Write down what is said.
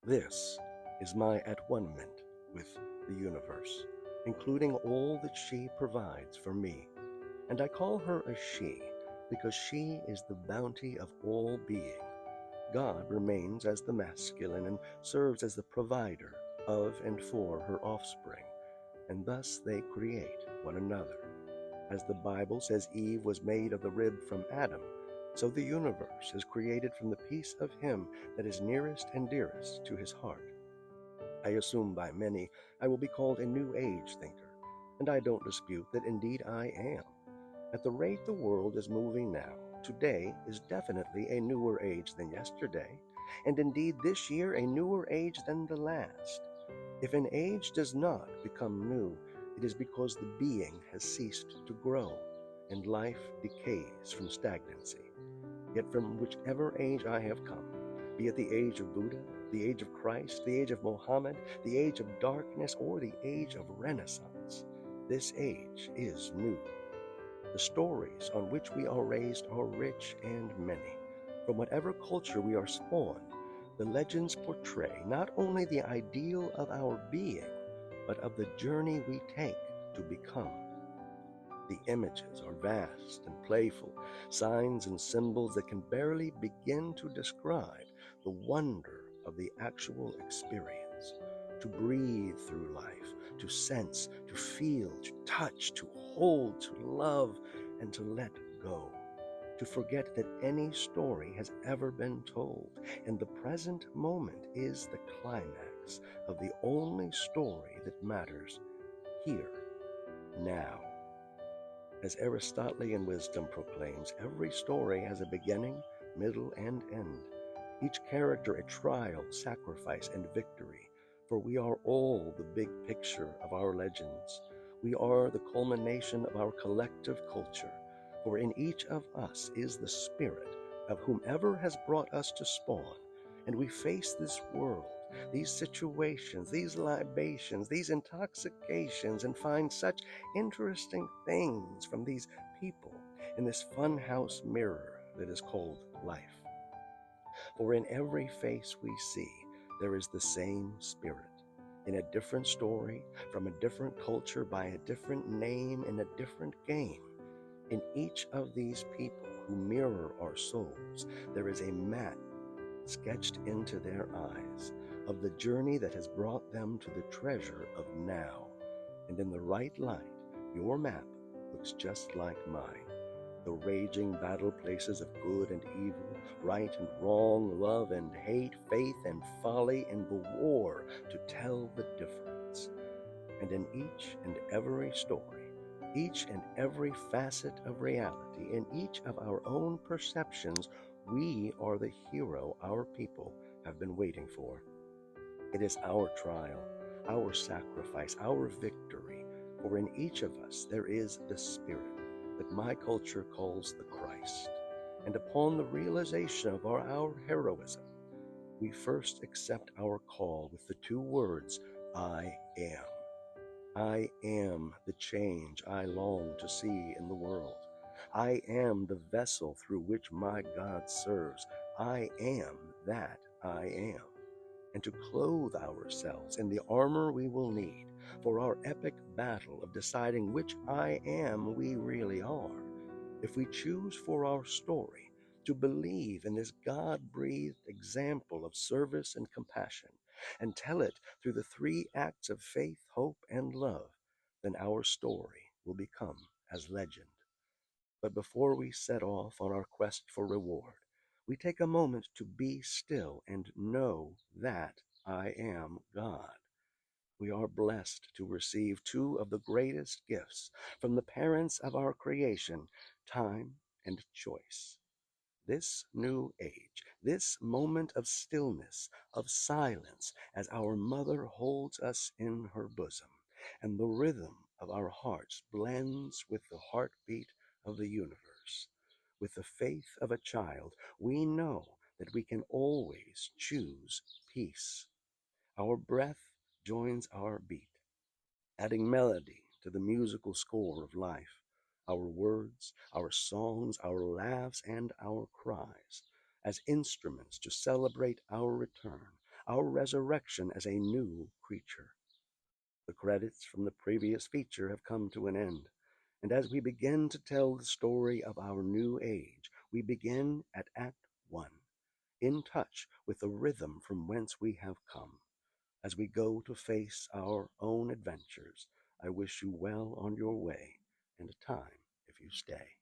This is my at-one-ment with the universe, including all that she provides for me. And I call her a she because she is the bounty of all being. God remains as the masculine and serves as the provider of and for her offspring, and thus they create one another. As the Bible says Eve was made of the rib from Adam, so the universe is created from the piece of him that is nearest and dearest to his heart. I assume by many I will be called a New Age thinker, and I don't dispute that indeed I am. At the rate the world is moving now, today is definitely a newer age than yesterday, and indeed this year a newer age than the last. If an age does not become new, it is because the being has ceased to grow, and life decays from stagnancy. Yet from whichever age I have come, be it the age of Buddha, the age of Christ, the age of Mohammed, the age of darkness, or the age of Renaissance, this age is new. The stories on which we are raised are rich and many. From whatever culture we are spawned, the legends portray not only the ideal of our being, but of the journey we take to become. The images are vast and playful, signs and symbols that can barely begin to describe the wonder of the actual experience. To breathe through life, to sense, to feel, to touch, to hold, to love, and to let go. To forget that any story has ever been told, and the present moment is the climax of the only story that matters here, now. As Aristotelian wisdom proclaims, every story has a beginning, middle, and end. Each character a trial, sacrifice, and victory, for we are all the big picture of our legends. We are the culmination of our collective culture, for in each of us is the spirit of whomever has brought us to spawn, and we face this world, these situations, these libations, these intoxications, and find such interesting things from these people in this funhouse mirror that is called life. For in every face we see, there is the same spirit. In a different story, from a different culture, by a different name, in a different game. In each of these people who mirror our souls, there is a map sketched into their eyes of the journey that has brought them to the treasure of now. And in the right light, your map looks just like mine. The raging battle places of good and evil, right and wrong, love and hate, faith and folly, and the war to tell the difference. And in each and every story, each and every facet of reality, in each of our own perceptions, we are the hero our people have been waiting for. It is our trial, our sacrifice, our victory, for in each of us there is the Spirit that my culture calls the Christ. And upon the realization of our heroism, we first accept our call with the two words, I am. I am the change I long to see in the world. I am the vessel through which my God serves. I am that I am. And to clothe ourselves in the armor we will need for our epic battle of deciding which I am we really are, if we choose for our story to believe in this God-breathed example of service and compassion, and tell it through the three acts of faith, hope, and love, then our story will become as legend. But before we set off on our quest for reward, we take a moment to be still and know that I am God. We are blessed to receive two of the greatest gifts from the parents of our creation, time and choice. This new age, this moment of stillness, of silence, as our mother holds us in her bosom, and the rhythm of our hearts blends with the heartbeat of the universe. With the faith of a child, we know that we can always choose peace. Our breath joins our beat, adding melody to the musical score of life, our words, our songs, our laughs, and our cries, as instruments to celebrate our return, our resurrection as a new creature. The credits from the previous feature have come to an end, and as we begin to tell the story of our new age, we begin at Act 1, in touch with the rhythm from whence we have come. As we go to face our own adventures, I wish you well on your way, and a time if you stay.